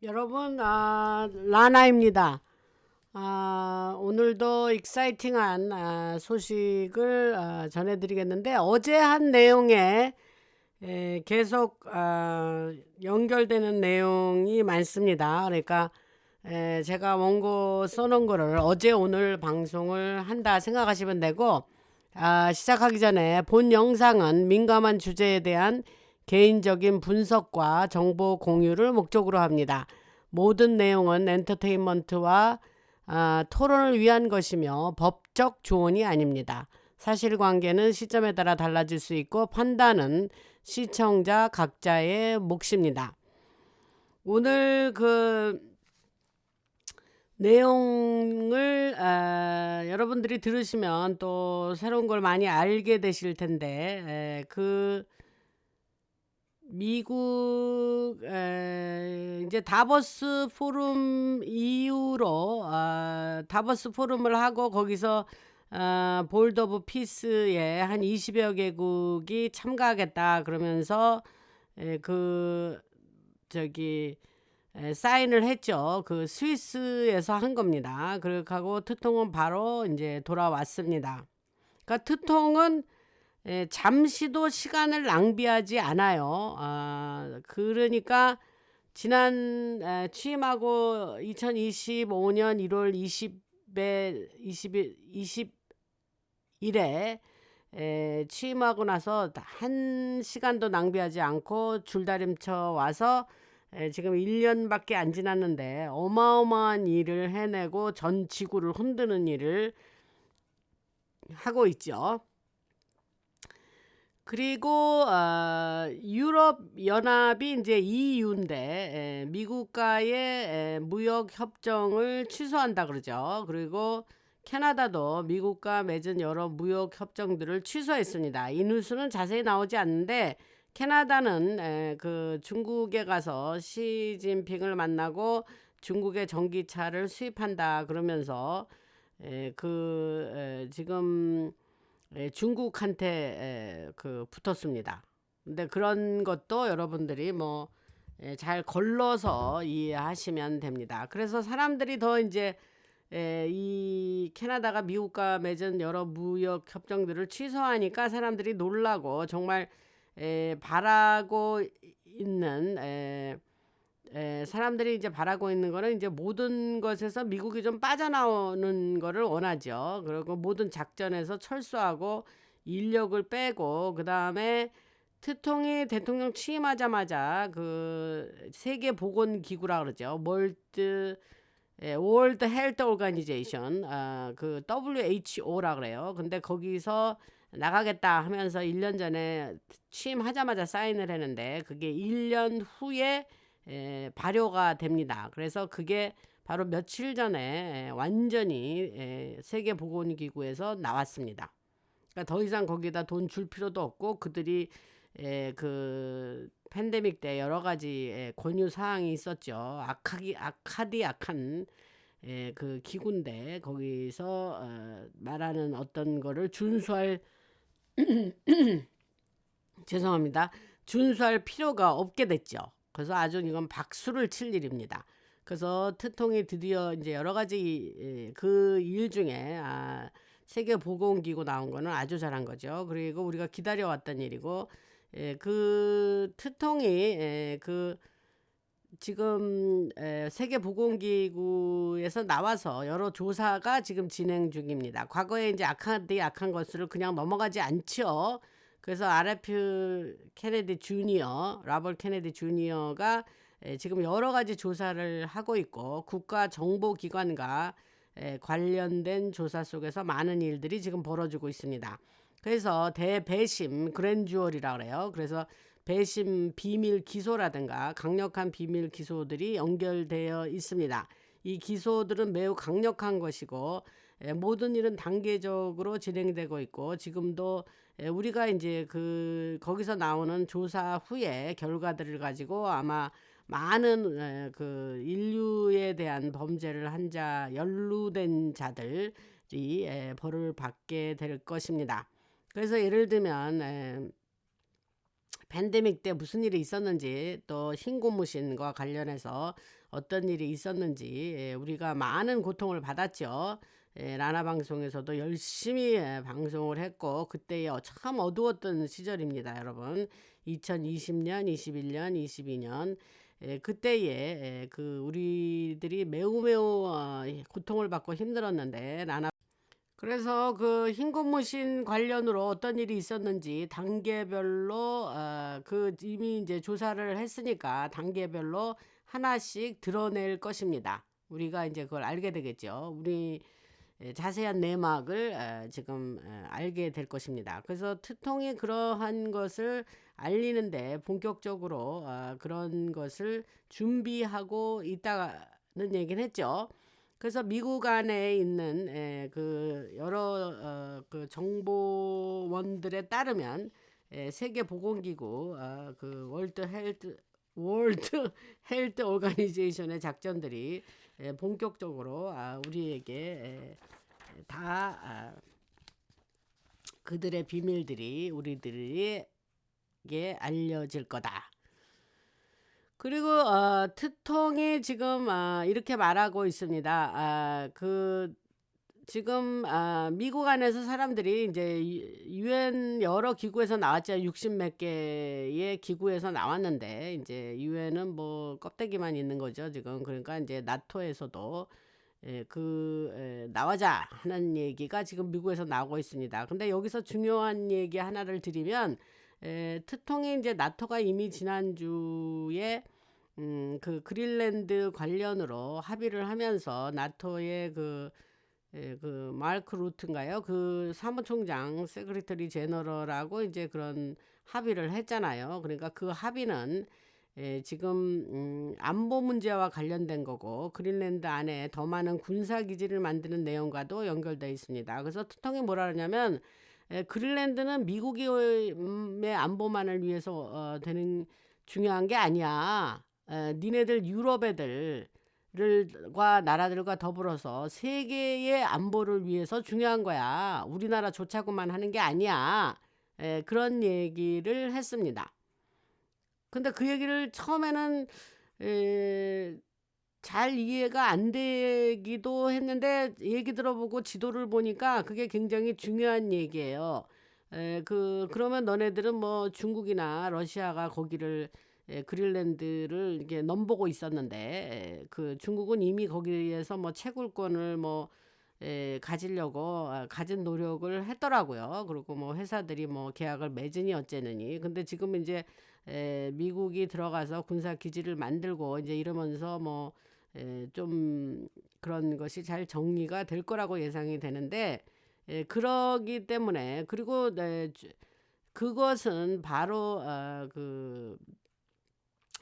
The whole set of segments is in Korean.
여러분, 라나입니다. 오늘도 익사이팅한 소식을 전해드리겠는데, 어제 한 내용에 계속 연결되는 내용이 많습니다. 그러니까 제가 원고 써놓은 거를 어제 오늘 방송을 한다 생각하시면 되고, 시작하기 전에 본 영상은 민감한 주제에 대한 개인적인 분석과 정보 공유를 목적으로 합니다. 모든 내용은 엔터테인먼트와 토론을 위한 것이며 법적 조언이 아닙니다. 사실관계는 시점에 따라 달라질 수 있고 판단은 시청자 각자의 몫입니다. 오늘 내용을 여러분들이 들으시면 또 새로운 걸 많이 알게 되실 텐데 미국 이제 다보스 포럼 이후로 다보스 포럼을 하고 거기서 볼드 오브 피스에 한 20여 개국이 참가하겠다 그러면서 그 저기 사인을 했죠. 그 스위스에서 한 겁니다. 그렇게 하고 트통은 바로 이제 돌아왔습니다. 그러니까 트통은 잠시도 시간을 낭비하지 않아요. 그러니까 지난 취임하고 2025년 1월 20일에 취임하고 나서 한 시간도 낭비하지 않고 줄다림쳐 와서 지금 1년밖에 안 지났는데 어마어마한 일을 해내고 전 지구를 흔드는 일을 하고 있죠. 그리고 유럽 연합이 이제 EU인데 미국과의 무역 협정을 취소한다 그러죠. 그리고 캐나다도 미국과 맺은 여러 무역 협정들을 취소했습니다. 이 뉴스는 자세히 나오지 않는데 캐나다는 그 중국에 가서 시진핑을 만나고 중국의 전기차를 수입한다 그러면서 지금 중국한테 붙었습니다. 근데 그런 것도 여러분들이 뭐 잘 걸러서 이해하시면 됩니다. 그래서 사람들이 더 이제 이 캐나다가 미국과 맺은 여러 무역 협정들을 취소하니까 사람들이 놀라고 정말 바라고 있는 사람들이 이제 바라고 있는 거는 이제 모든 것에서 미국이 좀 빠져나오는 거를 원하죠. 그리고 모든 작전에서 철수하고 인력을 빼고 그 다음에 트통이 대통령 취임하자마자 그 세계 보건 기구라 그러죠. 월드 헬스 오르가니제이션 그 WHO라 그래요. 근데 거기서 나가겠다 하면서 1년 전에 취임하자마자 사인을 했는데 그게 1년 후에 발효가 됩니다. 그래서 그게 바로 며칠 전에 완전히 세계보건기구에서 나왔습니다. 그러니까 더 이상 거기다 돈 줄 필요도 없고 그들이 그 팬데믹 때 여러 가지 권유 사항이 있었죠. 악한 그 기구인데 거기서 말하는 어떤 거를 죄송합니다. 준수할 필요가 없게 됐죠. 그래서 아주 이건 박수를 칠 일입니다. 그래서 트통이 드디어 이제 여러 가지 그 일 중에 세계보건기구 나온 거는 아주 잘한 거죠. 그리고 우리가 기다려왔던 일이고 그 트통이 그 지금 세계보건기구에서 나와서 여러 조사가 지금 진행 중입니다. 과거에 이제 악한 것을 그냥 넘어가지 않죠. 그래서 RF 케네디 주니어, 라벌 케네디 주니어가 지금 여러 가지 조사를 하고 있고 국가정보기관과 관련된 조사 속에서 많은 일들이 지금 벌어지고 있습니다. 그래서 대배심 그랜주얼이라 그래요. 그래서 배심 비밀 기소라든가 강력한 비밀 기소들이 연결되어 있습니다. 이 기소들은 매우 강력한 것이고 모든 일은 단계적으로 진행되고 있고 지금도 우리가 이제 거기서 나오는 조사 후에 결과들을 가지고 아마 많은 그 인류에 대한 범죄를 한 연루된 자들이 벌을 받게 될 것입니다. 그래서 예를 들면 팬데믹 때 무슨 일이 있었는지, 또 신고무신과 관련해서 어떤 일이 있었는지, 우리가 많은 고통을 받았죠. 라나 방송에서도 열심히 방송을 했고, 그때에 참 어두웠던 시절입니다, 여러분. 2020년, 21년, 22년. 그때에 그 우리들이 매우 매우 고통을 받고 힘들었는데, 그래서 그 흰고무신 관련으로 어떤 일이 있었는지 단계별로 그 이미 이제 조사를 했으니까 단계별로 하나씩 드러낼 것입니다. 우리가 이제 그걸 알게 되겠죠. 우리 자세한 내막을 지금 알게 될 것입니다. 그래서 트통이 그러한 것을 알리는데 본격적으로 그런 것을 준비하고 있다는 얘기는 했죠. 그래서 미국 안에 있는 그 여러 그 정보원들에 따르면 세계보건기구 그 월드 헬트 오가니제이션의 작전들이 본격적으로 우리에게 다 그들의 비밀들이 우리들에게 알려질 거다. 그리고 트통이 지금 이렇게 말하고 있습니다. 지금 미국 안에서 사람들이 이제 유엔 여러 기구에서 나왔죠. 60 몇 개의 기구에서 나왔는데 이제 유엔은 뭐 껍데기만 있는 거죠, 지금. 그러니까 이제 나토에서도 나오자 하는 얘기가 지금 미국에서 나오고 있습니다. 근데 여기서 중요한 얘기 하나를 드리면 트통이 이제 나토가 이미 지난주에 그 그린랜드 관련으로 합의를 하면서 나토의 그 마크 루트인가요? 그 사무총장 세크리터리 제너럴하고 이제 그런 합의를 했잖아요. 그러니까 그 합의는 지금 안보 문제와 관련된 거고 그린랜드 안에 더 많은 군사 기지를 만드는 내용과도 연결되어 있습니다. 그래서 트통이 뭐라 그러냐면 그린랜드는 미국의 안보만을 위해서 되는 중요한 게 아니야. 니네들 유럽 애들과 나라들과 더불어서 세계의 안보를 위해서 중요한 거야. 우리나라 좋자고만 하는 게 아니야. 그런 얘기를 했습니다. 근데 그 얘기를 처음에는 잘 이해가 안 되기도 했는데 얘기 들어보고 지도를 보니까 그게 굉장히 중요한 얘기예요. 그러면 너네들은 뭐 중국이나 러시아가 거기를 그린랜드를 이렇게 넘보고 있었는데 그 중국은 이미 거기에서 뭐 채굴권을 뭐 가지려고 가진 노력을 했더라고요. 그리고 뭐 회사들이 뭐 계약을 맺으니 어째느니. 근데 지금 이제 미국이 들어가서 군사 기지를 만들고 이제 이러면서 뭐 좀 그런 것이 잘 정리가 될 거라고 예상이 되는데 그러기 때문에 그리고 그것은 바로 그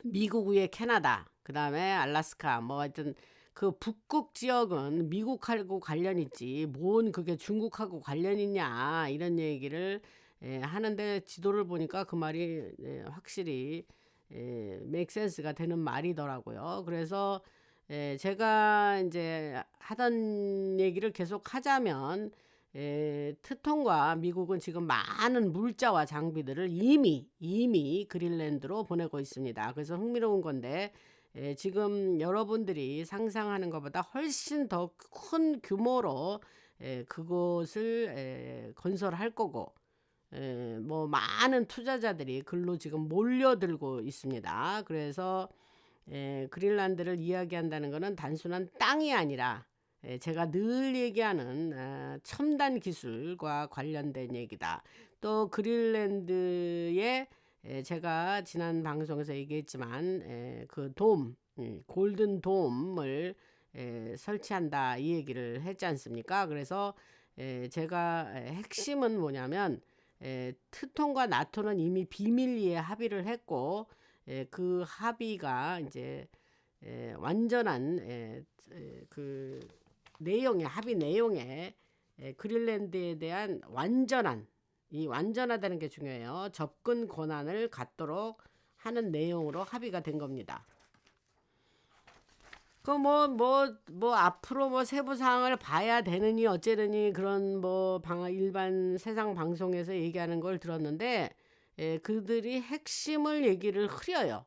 미국 위에 캐나다, 그 다음에 알라스카, 뭐 하여튼 그 북극 지역은 미국하고 관련 있지, 뭔 그게 중국하고 관련 있냐, 이런 얘기를 하는데 지도를 보니까 그 말이 확실히 make sense가 되는 말이더라고요. 그래서 제가 이제 하던 얘기를 계속 하자면 트통과 미국은 지금 많은 물자와 장비들을 이미 그린랜드로 보내고 있습니다. 그래서 흥미로운 건데 지금 여러분들이 상상하는 것보다 훨씬 더 큰 규모로 그것을 건설할 거고 뭐 많은 투자자들이 글로 지금 몰려들고 있습니다. 그래서 그린란드를 이야기한다는 것은 단순한 땅이 아니라 제가 늘 얘기하는 첨단 기술과 관련된 얘기다. 또 그린란드에 제가 지난 방송에서 얘기했지만 그 골든 돔을 설치한다 이 얘기를 했지 않습니까? 그래서 제가 핵심은 뭐냐면 트통과 나토는 이미 비밀리에 합의를 했고 그 합의가 이제 완전한 그 내용의 합의 내용에 그린랜드에 대한 완전하다는 게 중요해요. 접근 권한을 갖도록 하는 내용으로 합의가 된 겁니다. 그 뭐 앞으로 뭐 세부 사항을 봐야 되느니 어쩌느니 그런 뭐 일반 세상 방송에서 얘기하는 걸 들었는데 그들이 핵심을 얘기를 흐려요.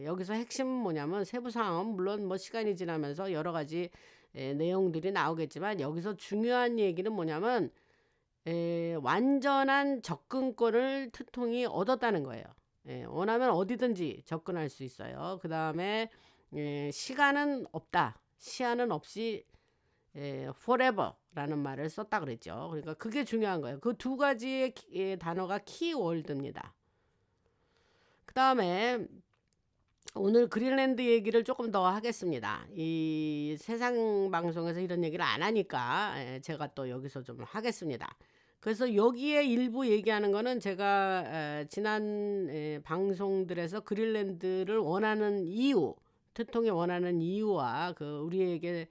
여기서 핵심은 뭐냐면 세부 사항은 물론 뭐 시간이 지나면서 여러 가지 내용들이 나오겠지만 여기서 중요한 얘기는 뭐냐면 완전한 접근권을 트통이 얻었다는 거예요. 원하면 어디든지 접근할 수 있어요. 그 다음에 시간은 없다. 시한은 없이 forever라는 말을 썼다 그랬죠. 그러니까 그게 중요한 거예요. 그 두 가지의 단어가 키워드입니다. 그 다음에 오늘 그린랜드 얘기를 조금 더 하겠습니다. 이 세상 방송에서 이런 얘기를 안 하니까 제가 또 여기서 좀 하겠습니다. 그래서 여기에 일부 얘기하는 거는 제가 지난 방송들에서 그린랜드를 원하는 이유, 트통이 원하는 이유와 그 우리에게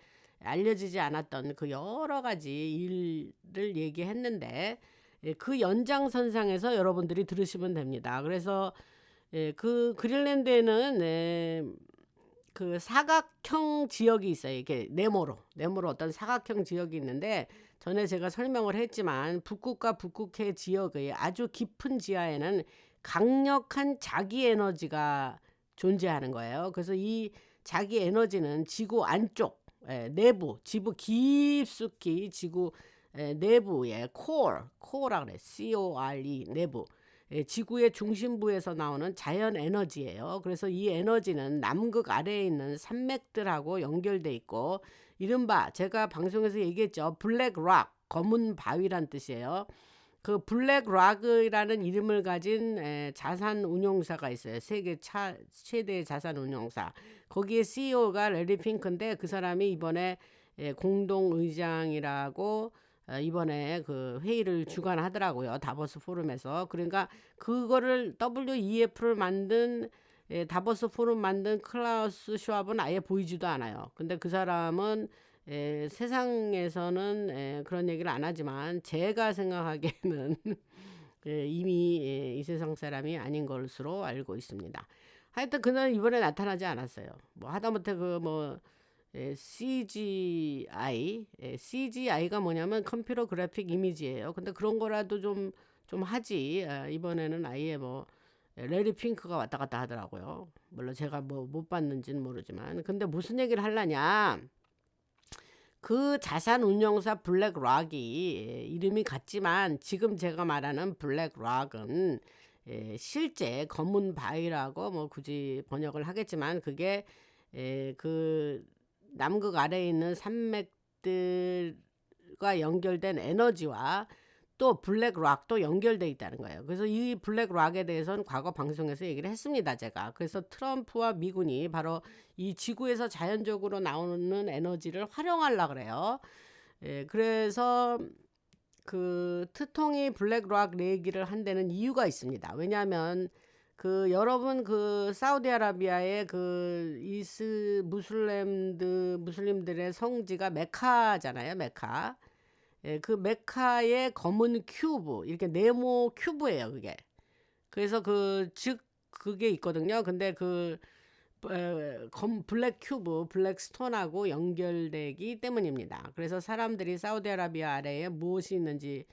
알려지지 않았던 그 여러 가지 일을 얘기했는데 그 연장선상에서 여러분들이 들으시면 됩니다. 그래서 그 그린랜드에는 그 사각형 지역이 있어요. 이게 네모로 어떤 사각형 지역이 있는데 전에 제가 설명을 했지만 북극과 북극해 지역의 아주 깊은 지하에는 강력한 자기 에너지가 존재하는 거예요. 그래서 이 자기 에너지는 지구 안쪽 내부 지구 깊숙이 지구 내부의 코어라 그래. CORE 내부 지구의 중심부에서 나오는 자연 에너지예요. 그래서 이 에너지는 남극 아래에 있는 산맥들하고 연결돼 있고 이른바 제가 방송에서 얘기했죠. 블랙락 검은 바위란 뜻이에요. 그 블랙락이라는 이름을 가진 자산 운용사가 있어요. 세계 최대 자산 운용사. 거기에 CEO가 레리 핑크인데 그 사람이 이번에 공동 의장이라고 이번에 그 회의를 주관하더라고요. 다보스 포럼에서. 그러니까 그거를 WEF를 만든 다보스 포럼 만든 클라우스 슈왑은 아예 보이지도 않아요. 근데 그 사람은 세상에서는 그런 얘기를 안 하지만 제가 생각하기에는 이미 이 세상 사람이 아닌 것으로 알고 있습니다. 하여튼 그는 이번에 나타나지 않았어요. 뭐 하다못해 그뭐 CGI가 뭐냐면 컴퓨터 그래픽 이미지예요. 근데 그런 거라도 좀 하지. 이번에는 아예 뭐 레리 핑크가 왔다 갔다 하더라고요. 물론 제가 뭐 못 봤는지는 모르지만. 근데 무슨 얘기를 하려냐? 그 자산 운용사 블랙락이 이름이 같지만 지금 제가 말하는 블랙락은 실제 검은 바위라고 뭐 굳이 번역을 하겠지만 그게 그 남극 아래에 있는 산맥들과 연결된 에너지와 또 블랙락도 연결돼 있다는 거예요. 그래서 이 블랙락에 대해서는 과거 방송에서 얘기를 했습니다. 제가. 그래서 트럼프와 미군이 바로 이 지구에서 자연적으로 나오는 에너지를 활용하려고 그래요. 그래서 그 트통이 블랙락 얘기를 한다는 이유가 있습니다. 왜냐하면 그 여러분 그 사우디아라비아의 그 무슬림들의 성지가 메카잖아요. 메카. 그 메카의 검은 큐브 이렇게 네모 큐브예요. 그게. 그래서 그게 있거든요. 근데 그 블랙 큐브, 블랙 스톤하고 연결되기 때문입니다. 그래서 사람들이 사우디아라비아 아래에 무엇이 있는지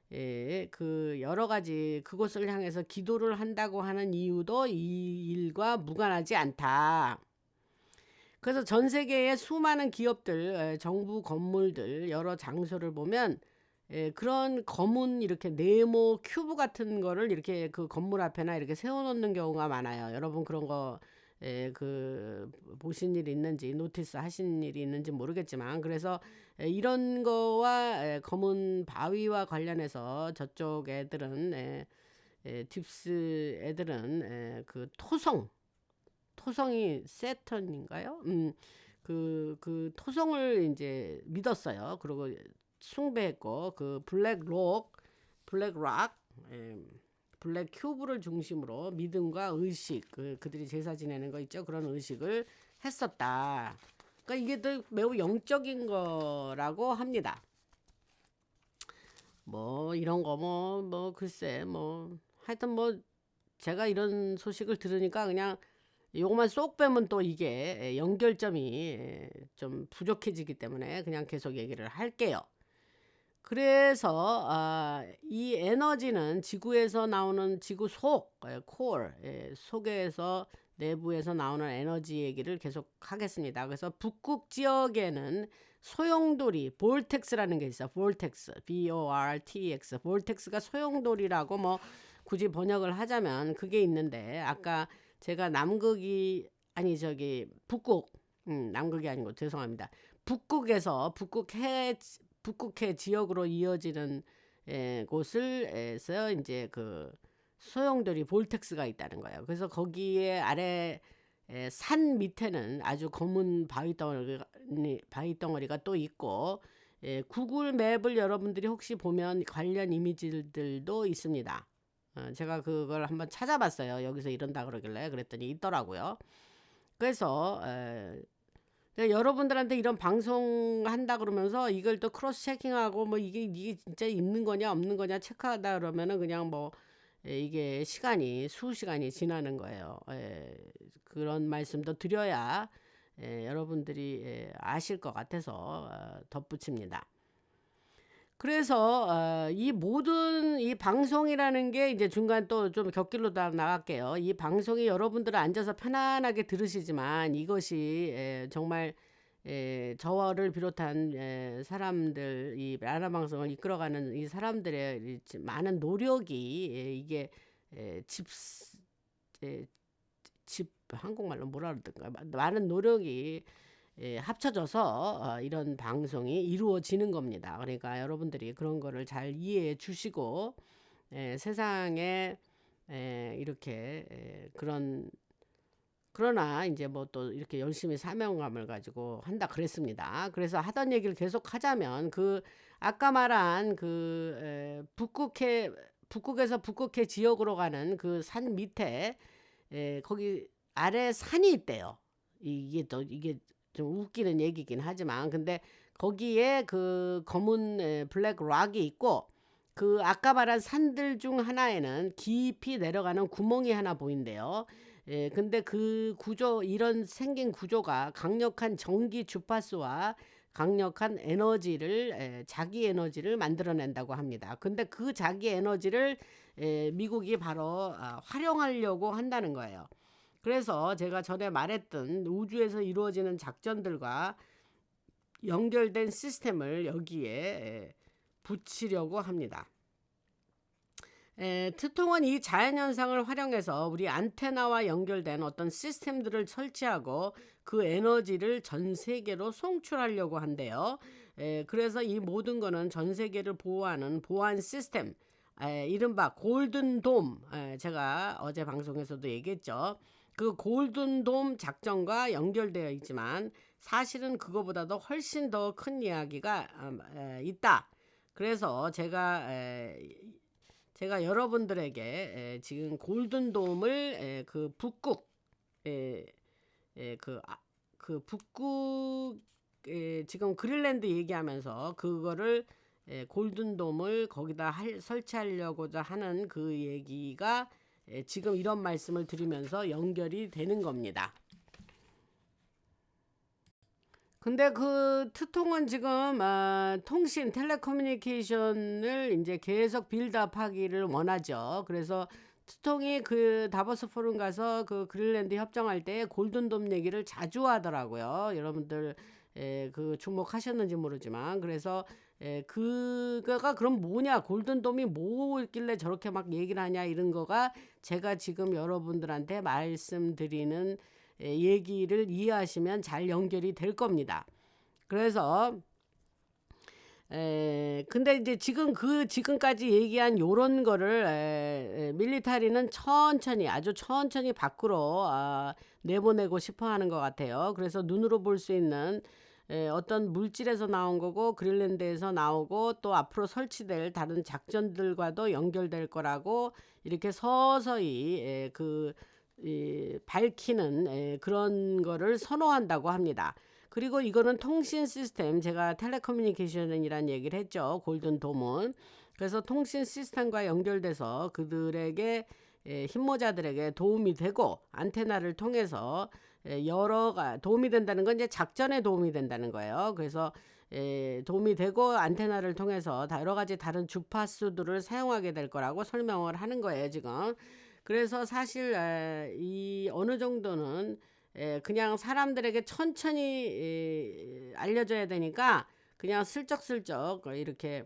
그 여러 가지 그곳을 향해서 기도를 한다고 하는 이유도 이 일과 무관하지 않다. 그래서 전 세계의 수많은 기업들, 정부 건물들, 여러 장소를 보면 그런 검은 이렇게 네모 큐브 같은 거를 이렇게 그 건물 앞에나 이렇게 세워놓는 경우가 많아요. 여러분 그런 거 그 보신 일이 있는지 노티스 하신 일이 있는지 모르겠지만 그래서 이런 거와 검은 바위와 관련해서 저쪽 애들은 딥스 애들은 그 토성이 세턴인가요? 그 토성을 이제 믿었어요. 그리고 숭배했고 그 블랙락 블랙 큐브를 중심으로 믿음과 의식 그들이 제사 지내는 거 있죠. 그런 의식을 했었다. 그러니까 이게 또 매우 영적인 거라고 합니다. 뭐 이런 거 뭐 글쎄 뭐 하여튼 뭐 제가 이런 소식을 들으니까 그냥 요것만 쏙 빼면 또 이게 연결점이 좀 부족해지기 때문에 그냥 계속 얘기를 할게요. 그래서 이 에너지는 지구에서 나오는 지구 속 콜 속에서 내부에서 나오는 에너지 얘기를 계속 하겠습니다. 그래서 북극 지역에는 소용돌이 볼텍스라는 게 있어요. 볼텍스 BORTX 볼텍스가 소용돌이라고 뭐 굳이 번역을 하자면 그게 있는데, 아까 제가 남극이 아니 저기 북극 남극이 아니고 죄송합니다. 북극에서 북극해 지역으로 이어지는 곳을에서 이제 그 소용돌이 볼텍스가 있다는 거예요. 그래서 거기에 아래 산 밑에는 아주 검은 바위 덩어리가 또 있고, 구글 맵을 여러분들이 혹시 보면 관련 이미지들도 있습니다. 제가 그걸 한번 찾아봤어요. 여기서 이런다 그러길래 그랬더니 있더라고요. 그래서 여러분들한테 이런 방송 한다 그러면서 이걸 또 크로스 체킹하고 뭐 이게 진짜 있는 거냐 없는 거냐 체크하다 그러면은 그냥 뭐 이게 수시간이 지나는 거예요. 그런 말씀도 드려야 여러분들이 아실 것 같아서 덧붙입니다. 그래서 이 모든 이 방송이라는 게 이제 중간 또 좀 곁길로 나갈게요. 이 방송이 여러분들은 앉아서 편안하게 들으시지만 이것이 정말 저를 비롯한 사람들, 이 라라 방송을 이끌어가는 이 사람들의 많은 노력이 이게 집 한국말로 뭐라 그러던가 많은 노력이 합쳐져서 이런 방송이 이루어지는 겁니다. 그러니까 여러분들이 그런 거를 잘 이해해 주시고 세상에 이렇게 그러나 이제 뭐 또 이렇게 열심히 사명감을 가지고 한다 그랬습니다. 그래서 하던 얘기를 계속 하자면 그 아까 말한 그 북극에서 북극해 지역으로 가는 그 산 밑에 거기 아래 산이 있대요. 이게 좀 웃기는 얘기긴 하지만, 근데 거기에 그 검은 블랙 락이 있고, 그 아까 말한 산들 중 하나에는 깊이 내려가는 구멍이 하나 보인대요. 근데 그 이런 생긴 구조가 강력한 전기 주파수와 강력한 자기 에너지를 만들어낸다고 합니다. 근데 그 자기 에너지를 미국이 바로 활용하려고 한다는 거예요. 그래서 제가 전에 말했던 우주에서 이루어지는 작전들과 연결된 시스템을 여기에 붙이려고 합니다. 트통은 이 자연현상을 활용해서 우리 안테나와 연결된 어떤 시스템들을 설치하고 그 에너지를 전 세계로 송출하려고 한대요. 그래서 이 모든 거는 전 세계를 보호하는 보안 시스템, 이른바 골든돔, 제가 어제 방송에서도 얘기했죠. 그 골든돔 작전과 연결되어 있지만 사실은 그거보다도 훨씬 더 큰 이야기가 있다. 그래서 제가 여러분들에게 지금 골든돔을 그 북극 북극 지금 그린랜드 얘기하면서 그거를 골든돔을 거기다 설치하려고자 하는 그 얘기가 지금 이런 말씀을 드리면서 연결이 되는 겁니다. 근데 그 트통은 지금 통신 텔레커뮤니케이션을 이제 계속 빌드업하기를 원하죠. 그래서 트통이 그 다보스 포럼 가서 그 그린랜드 협정할 때 골든돔 얘기를 자주 하더라고요. 여러분들 그 주목하셨는지 모르지만, 그래서 그거가 그럼 뭐냐, 골든돔이 뭐 있길래 저렇게 막 얘기를 하냐, 이런 거가 제가 지금 여러분들한테 말씀드리는 얘기를 이해하시면 잘 연결이 될 겁니다. 그래서 근데 이제 지금까지 얘기한 요런 거를 밀리터리는 아주 천천히 밖으로 내보내고 싶어 하는 것 같아요. 그래서 눈으로 볼 수 있는 어떤 물질에서 나온 거고 그린랜드에서 나오고 또 앞으로 설치될 다른 작전들과도 연결될 거라고 이렇게 서서히 밝히는 그런 거를 선호한다고 합니다. 그리고 이거는 통신 시스템, 제가 텔레커뮤니케이션이라는 얘기를 했죠. 골든돔은. 그래서 통신 시스템과 연결돼서 그들에게 힘모자들에게 도움이 되고, 안테나를 통해서 도움이 된다는 건 이제 작전에 도움이 된다는 거예요. 그래서 도움이 되고 안테나를 통해서 여러 가지 다른 주파수들을 사용하게 될 거라고 설명을 하는 거예요, 지금. 그래서 사실 이 어느 정도는 그냥 사람들에게 천천히 알려줘야 되니까 그냥 슬쩍슬쩍 이렇게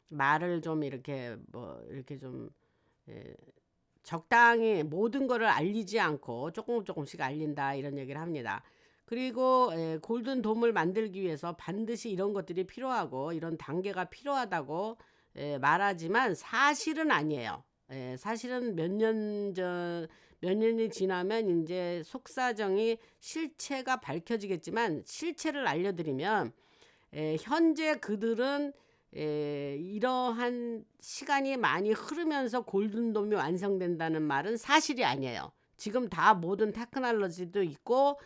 말을 좀 이렇게 뭐 이렇게 좀 적당히 모든 거를 알리지 않고 조금씩 알린다 이런 얘기를 합니다. 그리고 골든 돔을 만들기 위해서 반드시 이런 것들이 필요하고 이런 단계가 필요하다고 말하지만 사실은 아니에요. 사실은 몇 년이 지나면 이제 속사정이 실체가 밝혀지겠지만 실체를 알려드리면 현재 그들은 이러한 시간이 많이 흐르면서 골든돔이 완성된다는 말은 사실이 아니에요. 지금 다 모든 테크놀로지도 있고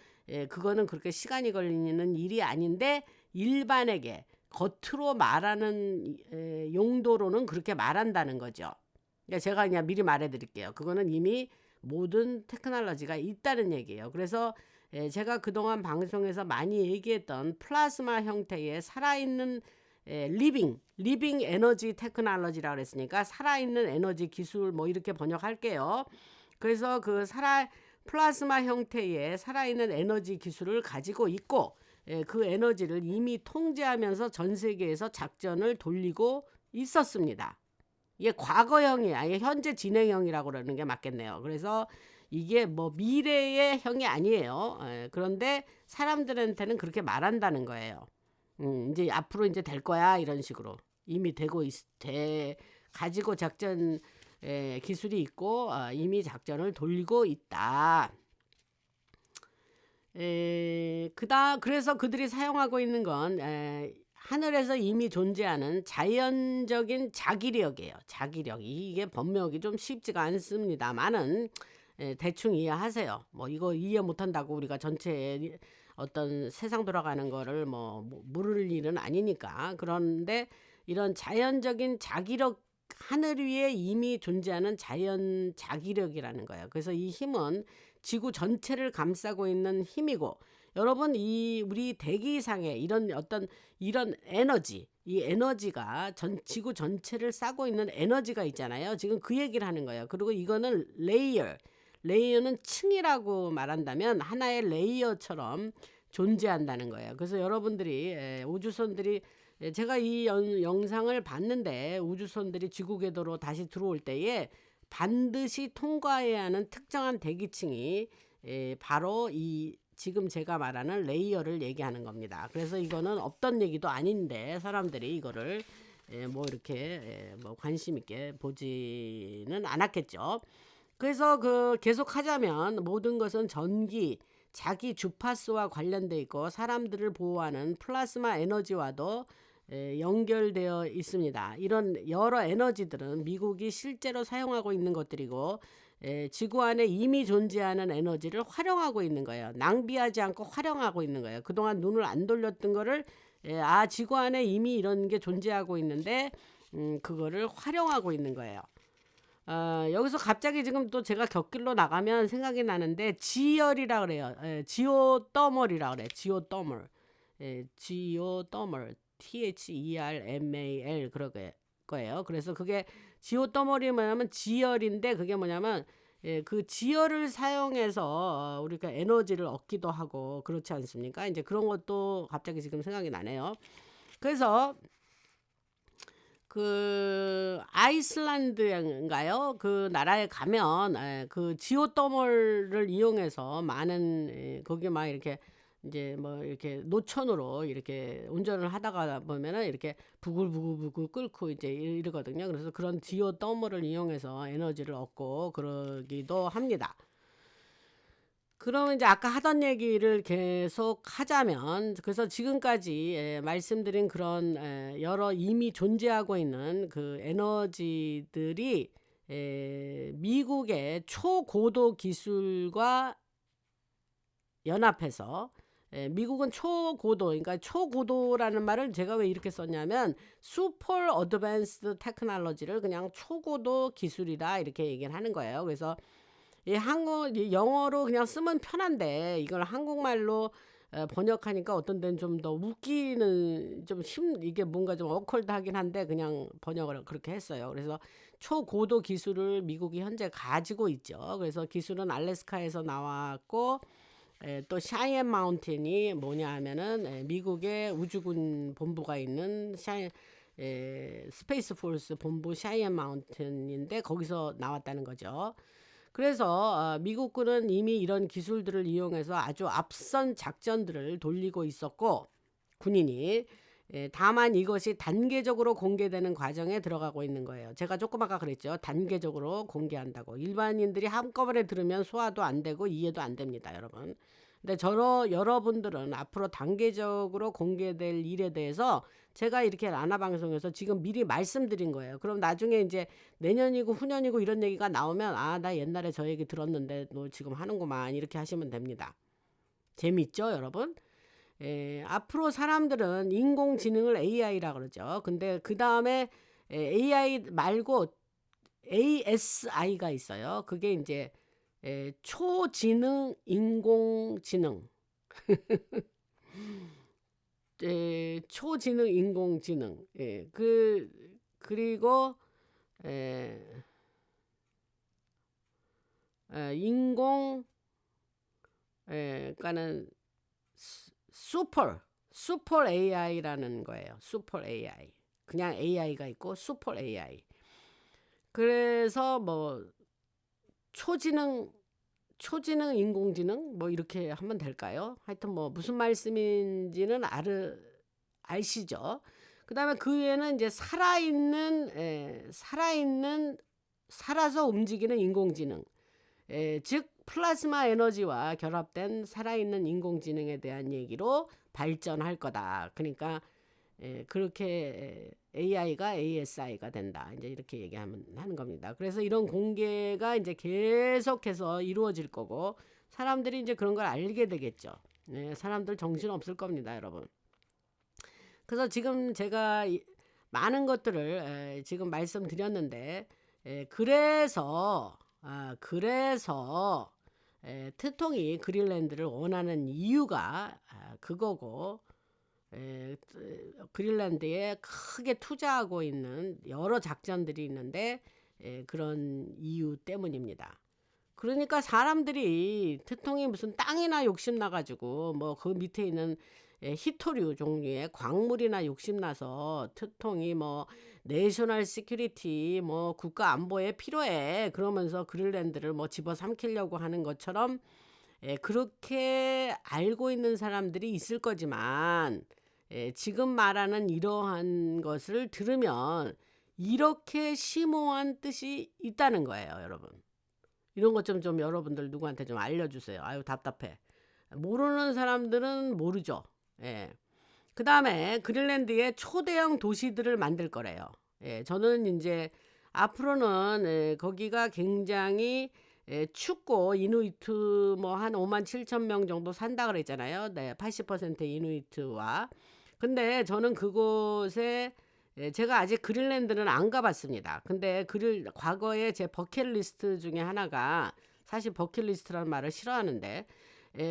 그거는 그렇게 시간이 걸리는 일이 아닌데 일반에게 겉으로 말하는 용도로는 그렇게 말한다는 거죠. 그러니까 제가 그냥 미리 말해 드릴게요. 그거는 이미 모든 테크놀로지가 있다는 얘기예요. 그래서 제가 그동안 방송에서 많이 얘기했던 플라즈마 형태의 살아있는 리빙 에너지 테크놀로지라고 그랬으니까 살아있는 에너지 기술 뭐 이렇게 번역할게요. 그래서 그 플라즈마 형태의 살아있는 에너지 기술을 가지고 있고 그 에너지를 이미 통제하면서 전 세계에서 작전을 돌리고 있었습니다. 이게 과거형이야. 이게 현재 진행형이라고 그러는 게 맞겠네요. 그래서 이게 뭐 미래의 형이 아니에요. 그런데 사람들한테는 그렇게 말한다는 거예요. 이제 앞으로 이제 될 거야 이런 식으로 이미 가지고 작전 기술이 있고 이미 작전을 돌리고 있다. 그래서 그들이 사용하고 있는 건 하늘에서 이미 존재하는 자연적인 자기력이에요. 자기력. 이게 번역이 좀 쉽지가 않습니다만은 대충 이해하세요. 뭐 이거 이해 못한다고 우리가 전체에 어떤 세상 돌아가는 거를 뭐 물을 일은 아니니까. 그런데 이런 자연적인 자기력, 하늘 위에 이미 존재하는 자연 자기력이라는 거예요. 그래서 이 힘은 지구 전체를 감싸고 있는 힘이고, 여러분 우리 대기상에 이런 에너지, 이 에너지가 지구 전체를 싸고 있는 에너지가 있잖아요. 지금 그 얘기를 하는 거예요. 그리고 이거는 레이어는 층이라고 말한다면 하나의 레이어처럼 존재한다는 거예요. 그래서 여러분들이 우주선들이 제가 이 영상을 봤는데 우주선들이 지구 궤도로 다시 들어올 때에 반드시 통과해야 하는 특정한 대기층이 바로 이 지금 제가 말하는 레이어를 얘기하는 겁니다. 그래서 이거는 없던 얘기도 아닌데 사람들이 이거를 뭐 이렇게 뭐 관심 있게 보지는 않았겠죠. 그래서 계속 하자면 모든 것은 전기, 자기 주파수와 관련돼 있고 사람들을 보호하는 플라즈마 에너지와도 연결되어 있습니다. 이런 여러 에너지들은 미국이 실제로 사용하고 있는 것들이고 지구 안에 이미 존재하는 에너지를 활용하고 있는 거예요. 낭비하지 않고 활용하고 있는 거예요. 그동안 눈을 안 돌렸던 거를 지구 안에 이미 이런 게 존재하고 있는데 그거를 활용하고 있는 거예요. 여기서 갑자기 지금 또 제가 곁길로 나가면 생각이 나는데 지열이라 그래요. 지오더멀이라 그래. 지오더멀. 지오더멀. THERMAL 그럴 거예요. 그래서 그게 지오더멀이 뭐냐면 지열인데 그게 뭐냐면 그 지열을 사용해서 우리가 에너지를 얻기도 하고 그렇지 않습니까? 이제 그런 것도 갑자기 지금 생각이 나네요. 그래서 그 아이슬란드인가요? 그 나라에 가면 그 지오더멀을 이용해서 많은 거기 막 이렇게 이제 뭐 이렇게 노천으로 이렇게 운전을 하다가 보면은 이렇게 부글부글 끓고 이제 이러거든요. 그래서 그런 지오더멀을 이용해서 에너지를 얻고 그러기도 합니다. 그러면 이제 아까 하던 얘기를 계속 하자면 그래서 지금까지 말씀드린 그런 여러 이미 존재하고 있는 그 에너지들이 미국의 초고도 기술과 연합해서 미국은 초고도, 그러니까 초고도라는 말을 제가 왜 이렇게 썼냐면 super advanced technology를 그냥 초고도 기술이다 이렇게 얘기를 하는 거예요. 그래서 이 영어로 그냥 쓰면 편한데 이걸 한국말로 번역하니까 어떤 데는 좀 더 웃기는 이게 뭔가 좀 어컬드하긴 한데 그냥 번역을 그렇게 했어요. 그래서 초고도 기술을 미국이 현재 가지고 있죠. 그래서 기술은 알래스카에서 나왔고 또 샤이엔 마운틴이 뭐냐 하면은 미국의 우주군 본부가 있는 스페이스 포스 본부 샤이엔 마운틴인데 거기서 나왔다는 거죠. 그래서 미국군은 이미 이런 기술들을 이용해서 아주 앞선 작전들을 돌리고 있었고 군인이 다만 이것이 단계적으로 공개되는 과정에 들어가고 있는 거예요. 제가 조금 아까 그랬죠. 단계적으로 공개한다고. 일반인들이 한꺼번에 들으면 소화도 안 되고 이해도 안 됩니다, 여러분. 근데 여러분들은 앞으로 단계적으로 공개될 일에 대해서 제가 이렇게 라나 방송에서 지금 미리 말씀드린 거예요. 그럼 나중에 이제 내년이고 후년이고 이런 얘기가 나오면 나 옛날에 저 얘기 들었는데 너 지금 하는구만 이렇게 하시면 됩니다. 재밌죠, 여러분? 앞으로 사람들은 인공지능을 AI라 그러죠. 근데 그 다음에 AI 말고 ASI가 있어요. 그게 이제 초지능 인공지능. 초지능 인공지능. 그리고 인공 그러니까는 슈퍼 AI라는 거예요. 슈퍼 AI. 그냥 AI가 있고 슈퍼 AI. 그래서 뭐 초지능 인공지능 뭐 이렇게 하면 될까요? 하여튼 뭐 무슨 말씀인지는 아시죠? 그다음에 그 외에는 이제 살아서 움직이는 인공지능. 즉 플라즈마 에너지와 결합된 살아있는 인공지능에 대한 얘기로 발전할 거다. 그러니까 그렇게 AI가 ASI가 된다. 이제 이렇게 하는 겁니다. 그래서 이런 공개가 이제 계속해서 이루어질 거고 사람들이 이제 그런 걸 알게 되겠죠. 사람들 정신 없을 겁니다, 여러분. 그래서 지금 제가 많은 것들을 지금 말씀드렸는데 그래서 트통이 그린란드를 원하는 이유가 그거고 그린란드에 크게 투자하고 있는 여러 작전들이 있는데 그런 이유 때문입니다. 그러니까 사람들이 트통이 무슨 땅이나 욕심나가지고 뭐 그 밑에 있는 희토류 종류의 광물이나 욕심나서 트통이 뭐 내셔널 시큐리티 뭐 국가 안보에 필요해 그러면서 그린란드를 뭐 집어삼키려고 하는 것처럼 그렇게 알고 있는 사람들이 있을 거지만 지금 말하는 이러한 것을 들으면 이렇게 심오한 뜻이 있다는 거예요, 여러분. 이런 것 좀 여러분들 누구한테 좀 알려주세요. 아유 답답해. 모르는 사람들은 모르죠. 그 다음에 그린란드에 초대형 도시들을 만들 거래요. 저는 이제 앞으로는 거기가 굉장히 춥고 이누이트 뭐 한 5만 7천 명 정도 산다 그랬잖아요. 80% 이누이트와. 근데 저는 그곳에 제가 아직 그린란드는 안 가봤습니다. 근데 과거에 제 버킷리스트 중에 하나가 사실 버킷리스트라는 말을 싫어하는데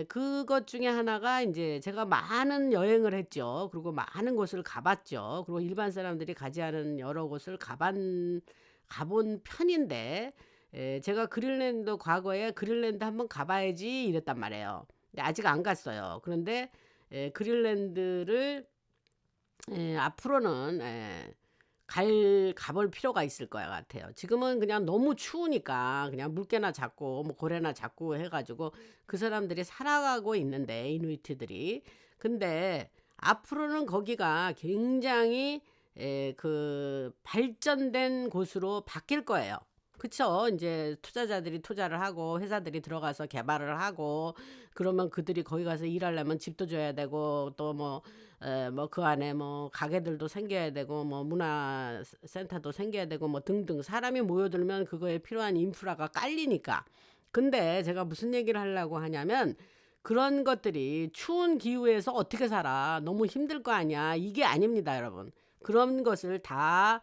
그것 중에 하나가 이제 제가 많은 여행을 했죠. 그리고 많은 곳을 가봤죠. 그리고 일반 사람들이 가지 않은 여러 곳을 가본 편인데 제가 과거에 그린란드 한번 가봐야지 이랬단 말이에요. 근데 아직 안 갔어요. 그런데 그린란드를 앞으로는 가볼 필요가 있을 것 같아요. 지금은 그냥 너무 추우니까 그냥 물개나 잡고 뭐 고래나 잡고 해가지고 그 사람들이 살아가고 있는데 이누이트들이. 근데 앞으로는 거기가 굉장히 그 발전된 곳으로 바뀔 거예요. 그쵸? 이제 투자자들이 투자를 하고 회사들이 들어가서 개발을 하고 그러면 그들이 거기 가서 일하려면 집도 줘야 되고 또 뭐 그 안에 뭐 가게들도 생겨야 되고 뭐 문화센터도 생겨야 되고 뭐 등등 사람이 모여들면 그거에 필요한 인프라가 깔리니까. 근데 제가 무슨 얘기를 하려고 하냐면 그런 것들이 추운 기후에서 어떻게 살아? 너무 힘들 거 아니야? 이게 아닙니다, 여러분. 그런 것을 다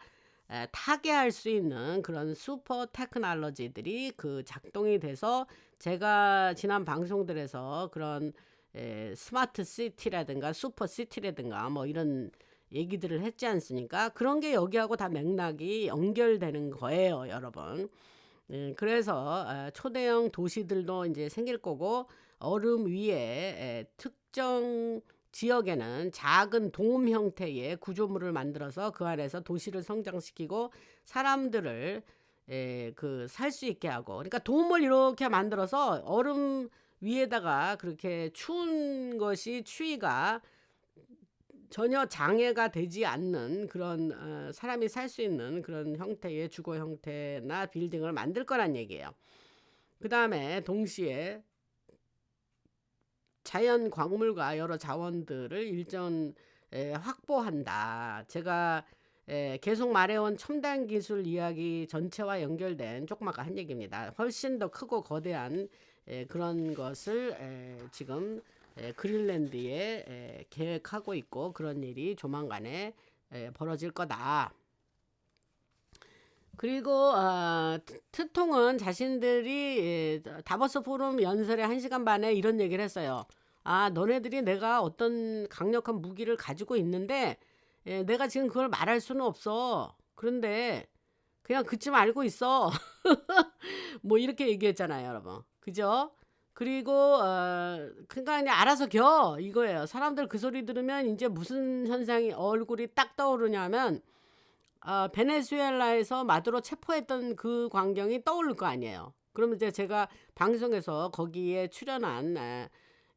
타개할 수 있는 그런 슈퍼 테크놀로지들이 그 작동이 돼서 제가 지난 방송들에서 그런 스마트 시티라든가 슈퍼 시티라든가 뭐 이런 얘기들을 했지 않습니까? 그런 게 여기하고 다 맥락이 연결되는 거예요, 여러분. 그래서 초대형 도시들도 이제 생길 거고 얼음 위에 특정 지역에는 작은 돔 형태의 구조물을 만들어서 그 안에서 도시를 성장시키고 사람들을 그 살 수 있게 하고 그러니까 돔을 이렇게 만들어서 얼음 위에다가 그렇게 추운 것이 추위가 전혀 장애가 되지 않는 그런 사람이 살 수 있는 그런 형태의 주거 형태나 빌딩을 만들 거란 얘기예요. 그다음에 동시에 자연 광물과 여러 자원들을 확보한다. 제가 계속 말해온 첨단 기술 이야기 전체와 연결된 조그맣게 한 얘기입니다. 훨씬 더 크고 거대한 그런 것을 지금 그린란드에 계획하고 있고 그런 일이 조만간에 벌어질 거다. 그리고 트통은 자신들이 다보스 포럼 연설에 1시간 반에 이런 얘기를 했어요. 너네들이 내가 어떤 강력한 무기를 가지고 있는데 내가 지금 그걸 말할 수는 없어. 그런데 그냥 그쯤 알고 있어. 뭐 이렇게 얘기했잖아요, 여러분. 그죠? 그리고 그러니까 그냥 알아서 겨 이거예요. 사람들 그 소리 들으면 이제 무슨 현상이 얼굴이 딱 떠오르냐면 베네수엘라에서 마두로 체포했던 그 광경이 떠오를 거 아니에요. 그러면 이제 제가 방송에서 거기에 출연한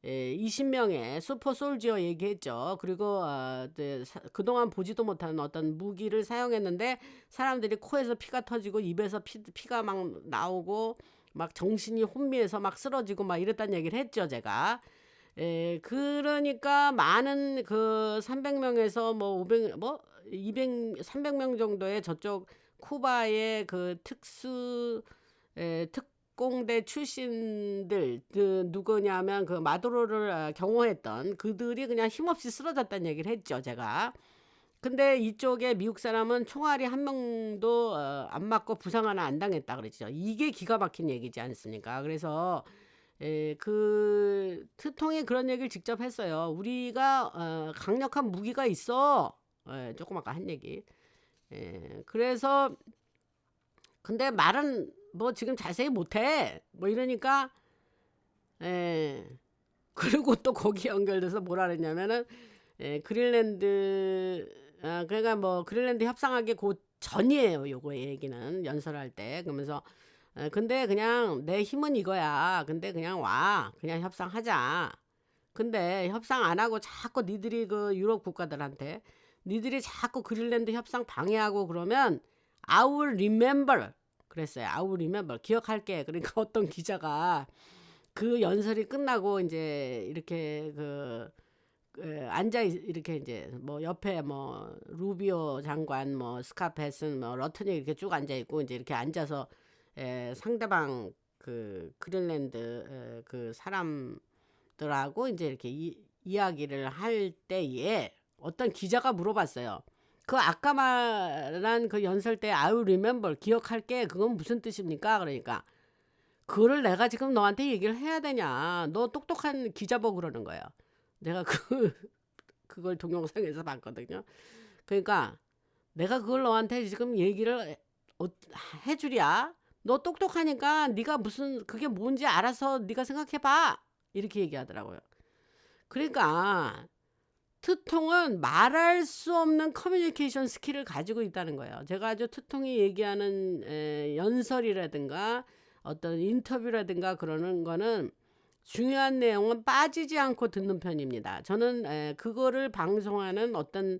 20명의 슈퍼 솔지어 얘기했죠. 그리고 그동안 보지도 못하는 어떤 무기를 사용했는데 사람들이 코에서 피가 터지고 입에서 피가 막 나오고 막 정신이 혼미해서 막 쓰러지고 막 이랬다는 얘기를 했죠, 제가. 그러니까 많은 그 300명에서 뭐 500, 뭐 200, 300명 정도의 저쪽 쿠바의 그 특공대 출신들 누구냐면 그 마두로를 경호했던 그들이 그냥 힘없이 쓰러졌다는 얘기를 했죠, 제가. 근데 이쪽에 미국 사람은 총알이 한 명도 안 맞고 부상 하나 안 당했다 그랬죠. 이게 기가 막힌 얘기지 않습니까? 그래서 그 트통이 그런 얘기를 직접 했어요. 우리가 강력한 무기가 있어. 조금 아까 한 얘기. 그래서 근데 말은 뭐 지금 자세히 못해. 뭐 이러니까 그리고 또 거기 연결돼서 뭐라 그랬냐면은 그린란드 그러니까 뭐 그린란드 협상하기 곧 전이에요. 요거 얘기는 연설할 때. 그러면서 근데 그냥 내 힘은 이거야. 근데 그냥 와. 그냥 협상하자. 근데 협상 안 하고 자꾸 니들이 그 유럽 국가들한테 니들이 자꾸 그린란드 협상 방해하고 그러면 I will remember 그랬어요. I will remember 기억할게. 그러니까 어떤 기자가 그 연설이 끝나고 이제 이렇게 앉아 이렇게 이제 뭐 옆에 뭐 루비오 장관 뭐 스카펫은 뭐 러튼이 이렇게 쭉 앉아 있고 이제 이렇게 앉아서 상대방 그 그린란드 그 사람들하고 이제 이렇게 이야기를 할 때에 어떤 기자가 물어봤어요. 그 아까 말한 그 연설 때 I will remember 기억할게 그건 무슨 뜻입니까? 그러니까 그거를 내가 지금 너한테 얘기를 해야 되냐? 너 똑똑한 기자보 그러는 거예요. 내가 그걸 동영상에서 봤거든요. 그러니까 내가 그걸 너한테 지금 얘기를 해주랴. 너 똑똑하니까 네가 무슨 그게 뭔지 알아서 네가 생각해봐. 이렇게 얘기하더라고요. 그러니까 트통은 말할 수 없는 커뮤니케이션 스킬을 가지고 있다는 거예요. 제가 아주 트통이 얘기하는 연설이라든가 어떤 인터뷰라든가 그러는 거는 중요한 내용은 빠지지 않고 듣는 편입니다. 저는 그거를 방송하는 어떤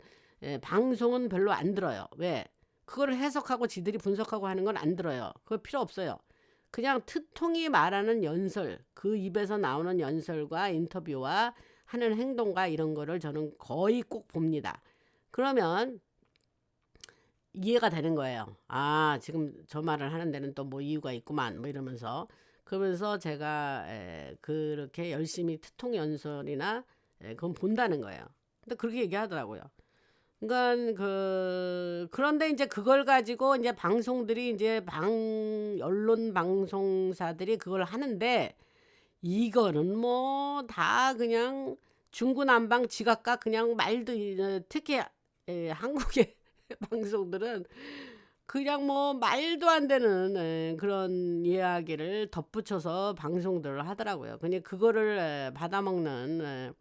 방송은 별로 안 들어요. 왜? 그거를 해석하고 지들이 분석하고 하는 건 안 들어요. 그거 필요 없어요. 그냥 트통이 말하는 연설, 그 입에서 나오는 연설과 인터뷰와 하는 행동과 이런 거를 저는 거의 꼭 봅니다. 그러면 이해가 되는 거예요. 지금 저 말을 하는 데는 또 뭐 이유가 있구만 뭐 이러면서 그러면서 제가 그렇게 열심히 트통 연설이나 그건 본다는 거예요. 근데 그렇게 얘기하더라고요. 그러니까 그런데 이제 그걸 가지고 이제 방송들이 이제 언론 방송사들이 그걸 하는데 이거는 뭐 다 그냥 중구난방 지각과 그냥 말도 특히 한국의 방송들은 그냥 뭐 말도 안 되는 그런 이야기를 덧붙여서 방송들을 하더라고요. 그냥 그거를 받아먹는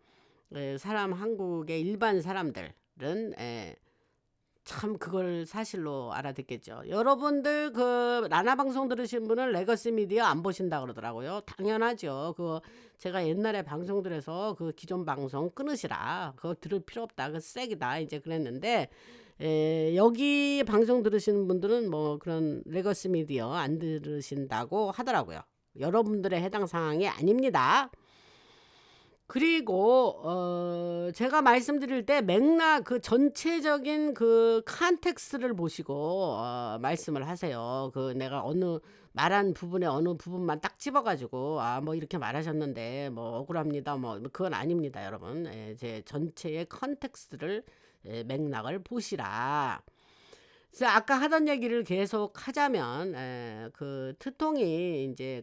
사람 한국의 일반 사람들은 참 그걸 사실로 알아듣겠죠. 여러분들 그 나나 방송 들으신 분은 레거시 미디어 안 보신다 그러더라고요. 당연하죠. 제가 옛날에 방송들에서 그 기존 방송 끊으시라. 그거 들을 필요 없다. 그 쓰레기다. 이제 그랬는데 여기 방송 들으시는 분들은 뭐 그런 레거시 미디어 안 들으신다고 하더라고요. 여러분들의 해당 사항이 아닙니다. 그리고 제가 말씀드릴 때 맥락 그 전체적인 그 컨텍스트를 보시고 말씀을 하세요. 내가 말한 부분에 어느 부분만 딱 집어 가지고 뭐 이렇게 말하셨는데 뭐 억울합니다. 뭐 그건 아닙니다, 여러분. 제 전체의 컨텍스트를 맥락을 보시라. 그래서 아까 하던 얘기를 계속 하자면 그 트통이 이제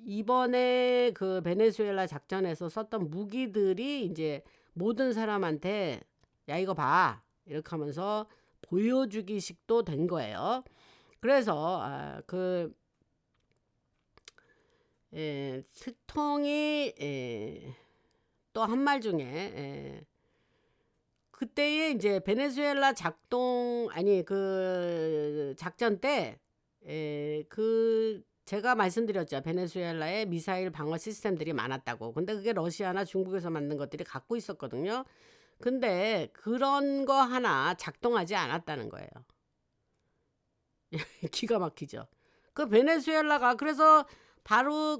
이번에 그 베네수엘라 작전에서 썼던 무기들이 이제 모든 사람한테 야 이거 봐 이렇게 하면서 보여주기식도 된 거예요. 그래서 트통이 또 한 말 중에 그때에 이제 베네수엘라 작전 때 제가 말씀드렸죠. 베네수엘라에 미사일 방어 시스템들이 많았다고. 근데 그게 러시아나 중국에서 만든 것들이 갖고 있었거든요. 근데 그런 거 하나 작동하지 않았다는 거예요. 기가 막히죠. 베네수엘라가 그래서 바로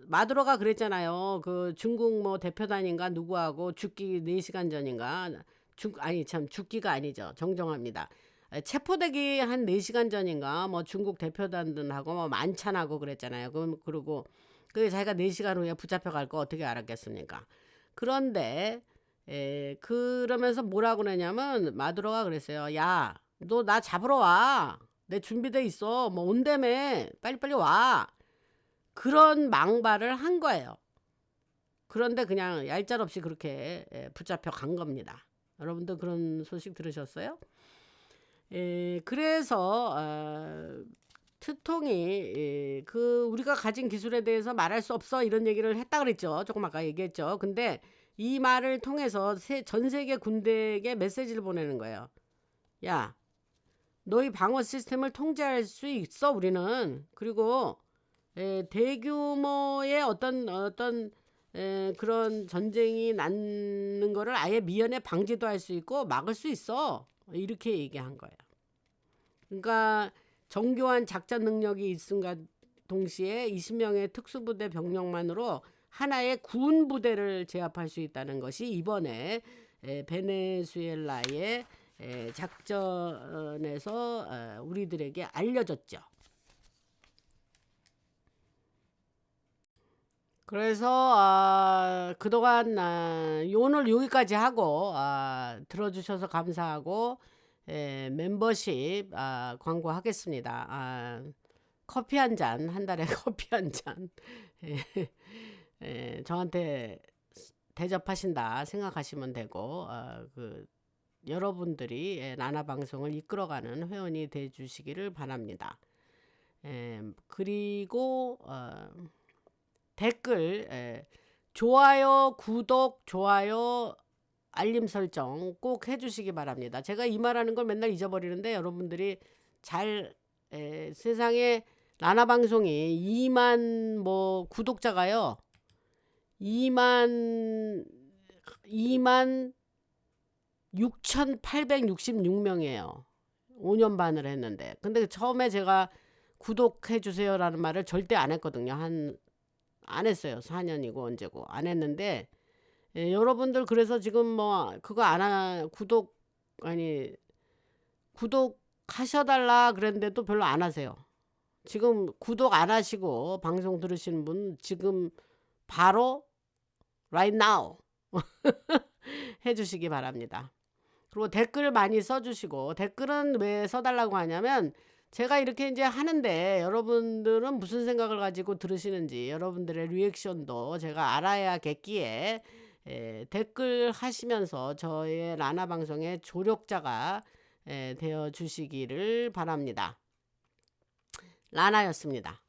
마두로가 그랬잖아요. 중국 뭐 대표단인가 누구하고 죽기 4시간 전인가 죽기가 아니죠. 정정합니다. 체포되기 한 4시간 전인가 뭐 중국 대표단들하고 뭐 만찬하고 그랬잖아요. 그리고 자기가 4시간 후에 붙잡혀 갈 거 어떻게 알았겠습니까? 그런데 그러면서 뭐라고 그러냐면 마두로가 그랬어요. 야, 너 나 잡으러 와. 내 준비돼 있어. 뭐 온다며. 빨리빨리 와. 그런 망발을 한 거예요. 그런데 그냥 얄짤없이 그렇게 붙잡혀 간 겁니다. 여러분들 그런 소식 들으셨어요? 그래서 트통이 우리가 가진 기술에 대해서 말할 수 없어 이런 얘기를 했다 그랬죠. 조금 아까 얘기했죠. 근데 이 말을 통해서 전 세계 군대에게 메시지를 보내는 거예요. 야, 너희 방어 시스템을 통제할 수 있어 우리는. 그리고 대규모의 어떤 그런 전쟁이 나는 거를 아예 미연에 방지도 할 수 있고 막을 수 있어. 이렇게 얘기한 거예요. 그러니까 정교한 작전 능력이 있음과 동시에 20명의 특수부대 병력만으로 하나의 군 부대를 제압할 수 있다는 것이 이번에 베네수엘라의 작전에서 우리들에게 알려졌죠. 그래서 그동안 오늘 여기까지 하고 들어주셔서 감사하고 멤버십 광고하겠습니다. 커피 한 잔, 한 달에 커피 한 잔 저한테 대접하신다 생각하시면 되고 여러분들이 나나 방송을 이끌어가는 회원이 되주시기를 바랍니다. 그리고 댓글 좋아요, 구독, 좋아요, 알림 설정 꼭 해주시기 바랍니다. 제가 이 말하는 걸 맨날 잊어버리는데 여러분들이 세상에 나나 방송이 2만 뭐 구독자가요 2만 6,866명이에요. 5년 반을 했는데. 근데 처음에 제가 구독해 주세요라는 말을 절대 안 했거든요. 안 했어요. 4년이고 언제고 안 했는데 여러분들 그래서 지금 뭐 그거 구독하셔달라 그랬는데도 별로 안 하세요. 지금 구독 안 하시고 방송 들으시는 분 지금 바로 right now 해주시기 바랍니다. 그리고 댓글 많이 써주시고, 댓글은 왜 써달라고 하냐면 제가 이렇게 이제 하는데 여러분들은 무슨 생각을 가지고 들으시는지 여러분들의 리액션도 제가 알아야겠기에 댓글 하시면서 저의 라나 방송의 조력자가 되어 주시기를 바랍니다. 라나였습니다.